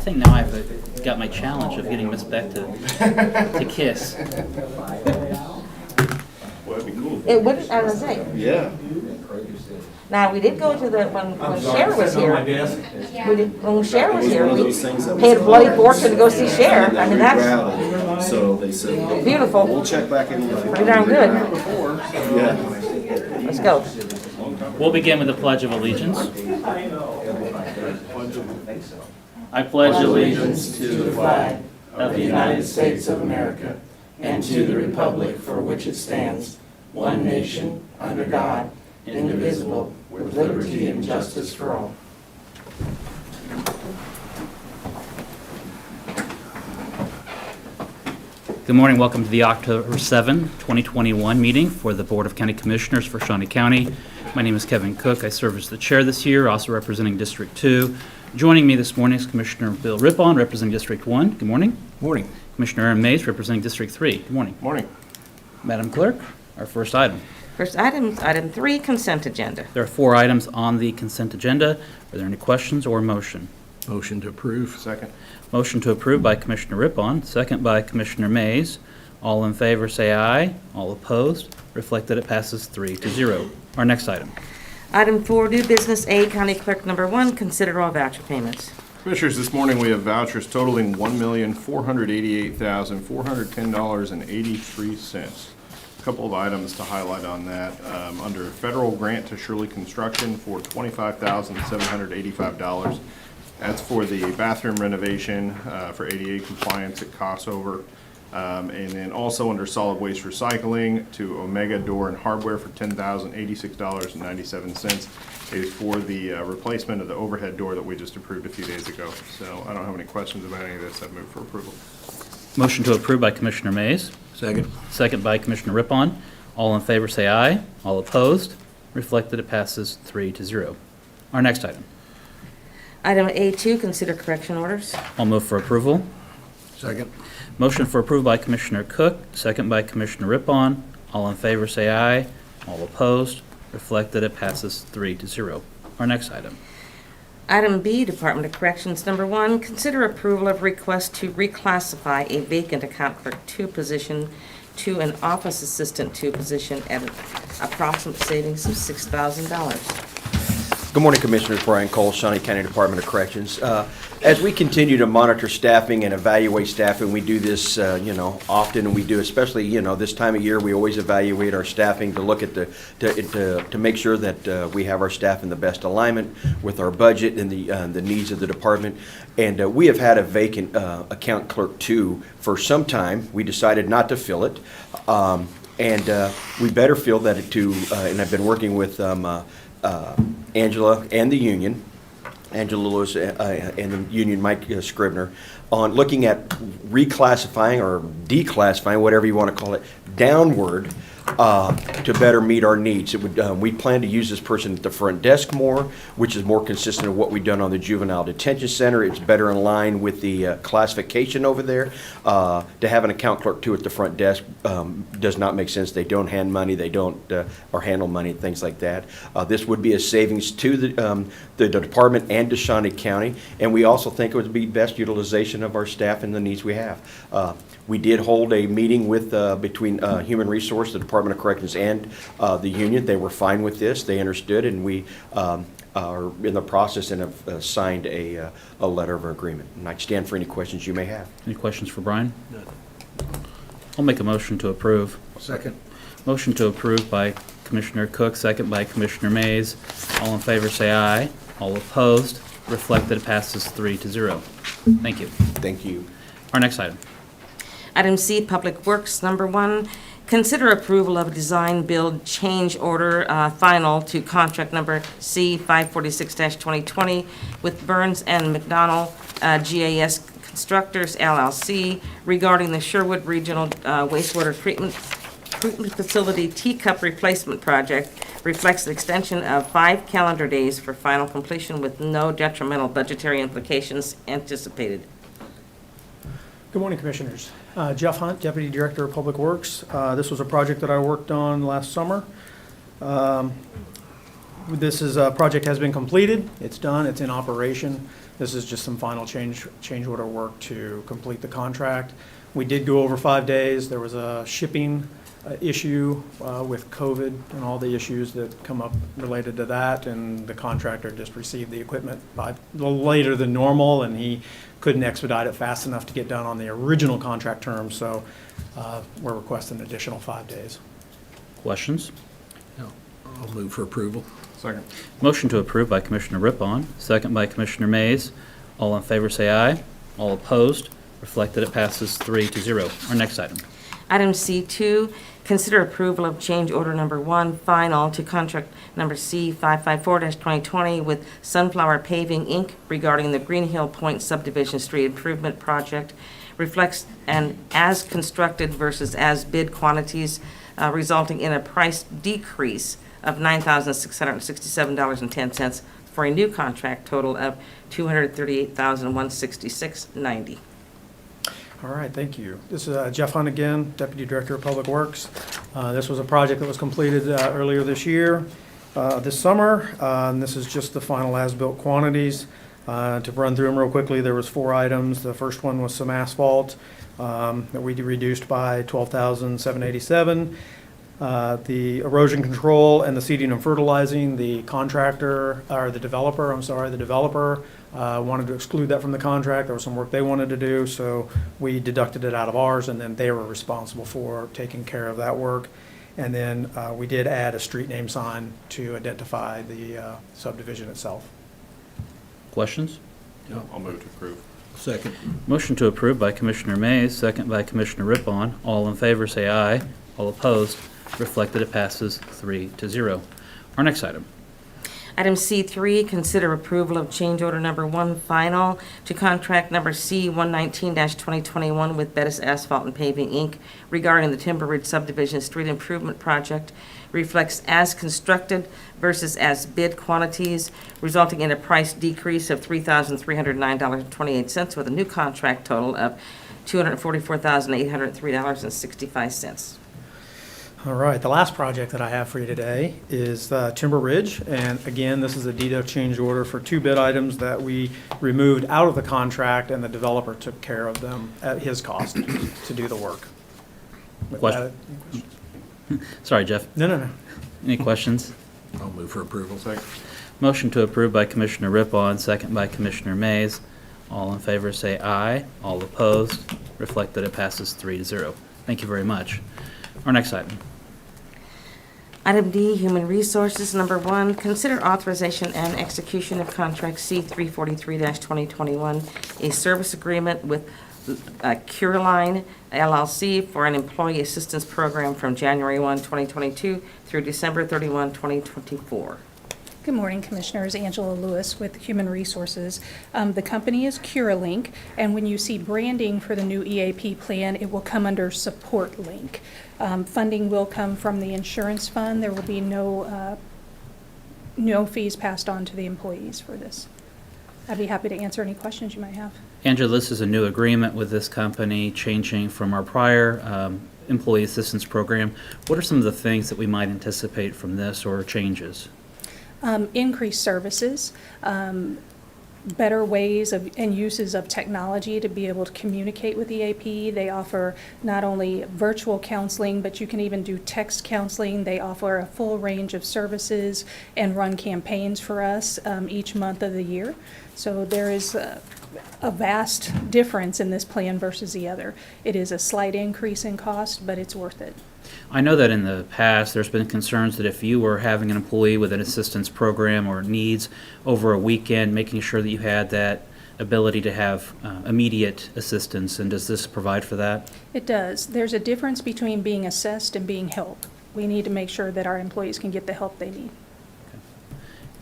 think now I've got my challenge of getting Miss Beck to kiss. Well, that'd be cool. It wouldn't, I was saying. Yeah. Now, we did go to the, when Cher was here, when Cher was here, we paid a bloody fortune to go see Cher. I mean, that's So they said, beautiful, we'll check back in with you. pretty darn good. Yeah. Let's go. We'll begin with the Pledge of Allegiance. I pledge allegiance to the flag of the United States of America and to the republic for which it stands, one nation, under God, indivisible, with liberty and justice for all. Good morning. Welcome to the October 7, 2021 meeting for the Board of County Commissioners for Shawnee County. My name is Kevin Cook. I serve as the chair this year, also representing District 2. Joining me this morning is Commissioner Bill Rippon, representing District 1. Good morning. Morning. Commissioner Aaron Mays, representing District 3. Good morning. Morning. Madam Clerk, our first item. First item, item 3, consent agenda. There are 4 items on the consent agenda. Are there any questions or motion? Motion to approve. Second. Motion to approve by Commissioner Rippon, second by Commissioner Mays. All in favor say aye. All opposed, reflect that it passes 3-0. Our next item. Item 4, new business A, County Clerk number 1, consider all voucher payments. Commissioners, this morning we have vouchers totaling $1,488,410.83. A couple of items to highlight on that. Under federal grant to Shirley Construction for $25,785. That's for the bathroom renovation for ADA compliance at Crossover. And then also under solid waste recycling to Omega Door and Hardware for $10,086.97. It is for the replacement of the overhead door that we just approved a few days ago. So I don't have any questions about any of this. I'd move for approval. Motion to approve by Commissioner Mays. Second. Second by Commissioner Rippon. All in favor say aye. All opposed, reflect that it passes 3-0. Our next item. Item A2, consider correction orders. I'll move for approval. Second. Motion for approval by Commissioner Cook, second by Commissioner Rippon. All in favor say aye. All opposed, reflect that it passes 3-0. Our next item. Item B, Department of Corrections number 1, consider approval of request to reclassify a vacant account clerk 2 position to an office assistant 2 position at an approximate savings of $6,000. Good morning, Commissioners. Brian Cole, Shawnee County Department of Corrections. As we continue to monitor staffing and evaluate staffing, we do this, often, and we do, especially, this time of year, we always evaluate our staffing to look at to make sure that we have our staff in the best alignment with our budget and the needs of the department. And we have had a vacant account clerk 2 for some time. We decided not to fill it, and we better fill that and I've been working with Angela and the union, Angela Lewis and the union, Mike Scribner, on looking at reclassifying or declassifying, whatever you want to call it, downward to better meet our needs. We plan to use this person at the front desk more, which is more consistent with what we've done on the juvenile detention center. It's better in line with the classification over there. To have an account clerk 2 at the front desk does not make sense. They don't hand money, they don't or handle money, things like that. This would be a savings to the department and to Shawnee County, and we also think it would be best utilization of our staff and the needs we have. We did hold a meeting with between Human Resource, the Department of Corrections, and the union. They were fine with this. They understood, and we are in the process and have signed a letter of agreement. And I stand for any questions you may have. Any questions for Brian? I'll make a motion to approve. Second. Motion to approve by Commissioner Cook, second by Commissioner Mays. All in favor say aye. All opposed, reflect that it passes 3-0. Thank you. Thank you. Our next item. Item C, Public Works number 1, consider approval of design build change order final to contract number C546-2020 with Burns and McDonnell GAS Constructors LLC regarding the Sherwood Regional Wastewater Treatment Facility teacup replacement project. Reflects the extension of 5 calendar days for final completion with no detrimental budgetary implications anticipated. Good morning, Commissioners. Jeff Hunt, Deputy Director of Public Works. This was a project that I worked on last summer. This project has been completed. It's done. It's in operation. This is just some final change order work to complete the contract. We did go over 5 days. There was a shipping issue with COVID and all the issues that come up related to that, and the contractor just received the equipment a little later than normal, and he couldn't expedite it fast enough to get done on the original contract terms, so we're requesting an additional 5 days. Questions? I'll move for approval. Second. Motion to approve by Commissioner Rippon, second by Commissioner Mays. All in favor say aye. All opposed, reflect that it passes 3-0. Our next item. Item C2, consider approval of change order number 1, final to contract number C554-2020 with Sunflower Paving, Inc. regarding the Green Hill Point Subdivision Street Improvement Project. Reflects an as-constructed versus as-bid quantities, resulting in a price decrease of $9,667.10 for a new contract total of $238,166.90. All right, thank you. This is Jeff Hunt again, Deputy Director of Public Works. This was a project that was completed earlier this year, this summer, and this is just the final as-built quantities. To run through them real quickly, there was 4 items. The first one was some asphalt that we reduced by $12,787. The erosion control and the seeding and fertilizing, the developer wanted to exclude that from the contract. There was some work they wanted to do, so we deducted it out of ours, and then they were responsible for taking care of that work. And then we did add a street name sign to identify the subdivision itself. Questions? I'll move to approve. Second. Motion to approve by Commissioner Mays, second by Commissioner Rippon. All in favor say aye. All opposed, reflect that it passes 3-0. Our next item. Item C3, consider approval of change order number 1, final to contract number C119-2021 with Bettis Asphalt and Paving, Inc. regarding the Timber Ridge Subdivision Street Improvement Project. Reflects as constructed versus as bid quantities, resulting in a price decrease of $3,309.28 with a new contract total of $244,803.65. All right, the last project that I have for you today is Timber Ridge, and again, this is a deed of change order for 2 bid items that we removed out of the contract, and the developer took care of them at his cost to do the work. With Question? that- Sorry, Jeff. No. Any questions? I'll move for approval. Second. Motion to approve by Commissioner Rippon, second by Commissioner Mays. All in favor say aye. All opposed, reflect that it passes 3-0. Thank you very much. Our next item. Item D, Human Resources, number 1, consider authorization and execution of contract C343-2021, a service agreement with Cureline LLC for an employee assistance program from January 1, 2022 through December 31, 2024. Good morning, Commissioners. Angela Lewis with Human Resources. The company is CureLink, and when you see branding for the new EAP plan, it will come under Support Link. Funding will come from the insurance fund. There will be no fees passed on to the employees for this. I'd be happy to answer any questions you might have. Angela, this is a new agreement with this company, changing from our prior employee assistance program. What are some of the things that we might anticipate from this or changes? Increased services, better ways and uses of technology to be able to communicate with EAP. They offer not only virtual counseling, but you can even do text counseling. They offer a full range of services and run campaigns for us each month of the year. So there is a vast difference in this plan versus the other. It is a slight increase in cost, but it's worth it. I know that in the past, there's been concerns that if you were having an employee with an assistance program or needs over a weekend, making sure that you had that ability to have immediate assistance, and does this provide for that? It does. There's a difference between being assessed and being helped. We need to make sure that our employees can get the help they need.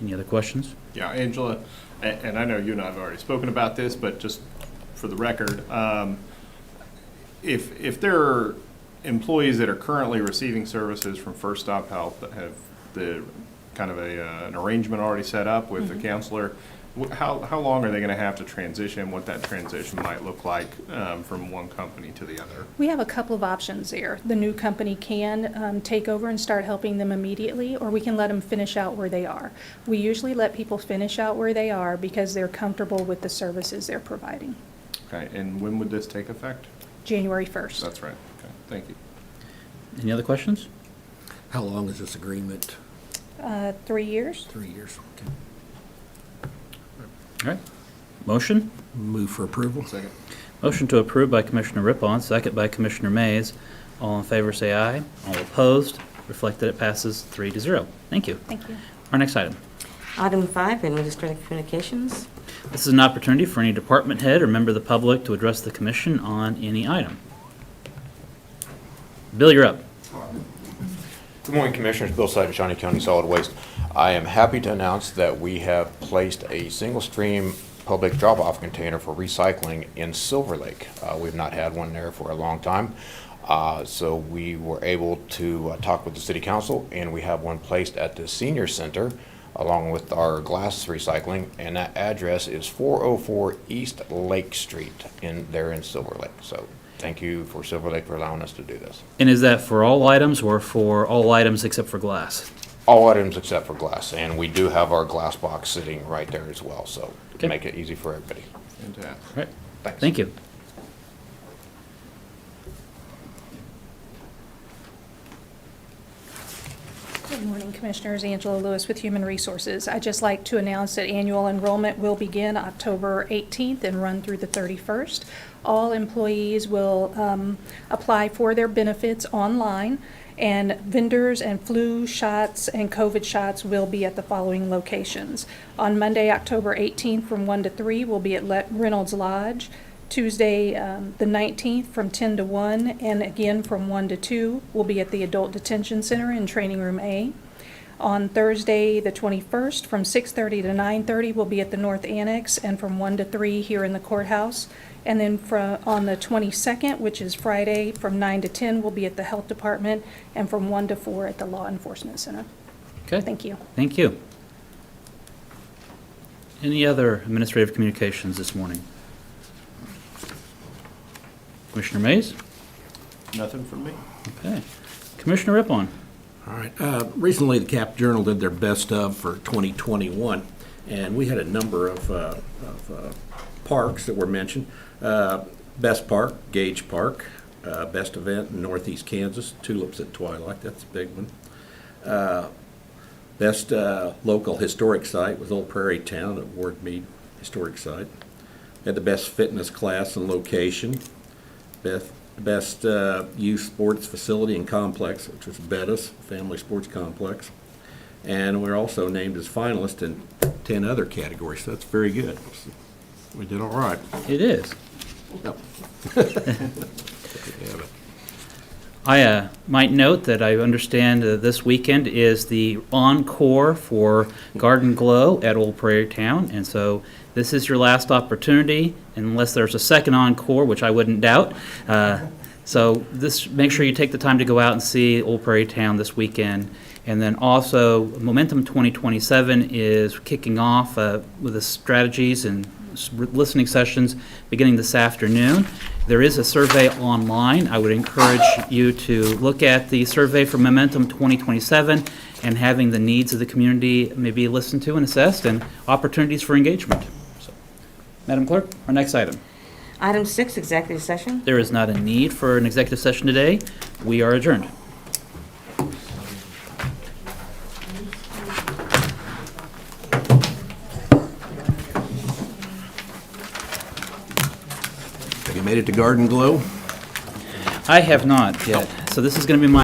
Any other questions? Yeah, Angela, and I know you and I have already spoken about this, but just for the record, if there are employees that are currently receiving services from First Stop Health that have the kind of an arrangement already set up with the counselor, How long are they gonna have to transition, what that transition might look like from one company to the other? We have a couple of options there. The new company can take over and start helping them immediately, or we can let them finish out where they are. We usually let people finish out where they are because they're comfortable with the services they're providing. Okay, and when would this take effect? January 1st. That's right, okay, thank you. Any other questions? How long is this agreement? 3 years. 3 years. Okay. All right. Motion? Move for approval. Second. Motion to approve by Commissioner Rippon, second by Commissioner Mays. All in favor, say aye. All opposed, reflect that it passes 3-0. Thank you. Thank you. Our next item. Item 5, administrative communications. This is an opportunity for any department head or member of the public to address the commission on any item. Bill, you're up. Good morning, Commissioners. Bill Side of Shawnee County Solid Waste. I am happy to announce that we have placed a single-stream public drop-off container for recycling in Silver Lake. We've not had one there for a long time, so we were able to talk with the City Council, and we have one placed at the Senior Center along with our glass recycling, and that address is 404 East Lake Street there in Silver Lake. So thank you for Silver Lake for allowing us to do this. And is that for all items or for all items except for glass? All items except for glass, and we do have our glass box sitting right there as well, so Okay. to make it easy for everybody. Fantastic. All right. Thanks. Thank you. Good morning, Commissioners. Angela Lewis with Human Resources. I'd just like to announce that annual enrollment will begin October 18th and run through the 31st. All employees will apply for their benefits online, and vendors and flu shots and COVID shots will be at the following locations. On Monday, October 18th from 1 to 3, we'll be at Reynolds Lodge. Tuesday, the 19th, from 10 to 1, and again from 1 to 2, will be at the Adult Detention Center in Training Room A. On Thursday, the 21st, from 6:30 to 9:30, we'll be at the North Annex, and from 1 to 3 here in the courthouse. And then on the 22nd, which is Friday, from 9 to 10, we'll be at the Health Department, and from 1 to 4 at the Law Enforcement Center. Okay. Thank you. Thank you. Any other administrative communications this morning? Commissioner Mays? Nothing from me? Okay. Commissioner Rippon? All right. Recently, the Cap Journal did their best of for 2021, and we had a number of parks that were mentioned. Best Park, Gage Park. Best event in Northeast Kansas, Tulips at Twilight. That's a big one. Best local historic site was Old Prairie Town at Ward Mead Historic Site. Had the best fitness class and location. Best youth sports facility and complex, which was Bettis Family Sports Complex. And we're also named as finalists in 10 other categories, so that's very good. We did all right. It is. Yep. I might note that I understand this weekend is the encore for Garden Glow at Old Prairie Town, and so this is your last opportunity, unless there's a second encore, which I wouldn't doubt. So make sure you take the time to go out and see Old Prairie Town this weekend. And then also, Momentum 2027 is kicking off with the strategies and listening sessions beginning this afternoon. There is a survey online. I would encourage you to look at the survey for Momentum 2027 and having the needs of the community maybe listened to and assessed and opportunities for engagement. So, Madam Clerk, our next item. Item 6, executive session. There is not a need for an executive session today. We are adjourned. You made it to Garden Glow? I have not yet, so this is going to be my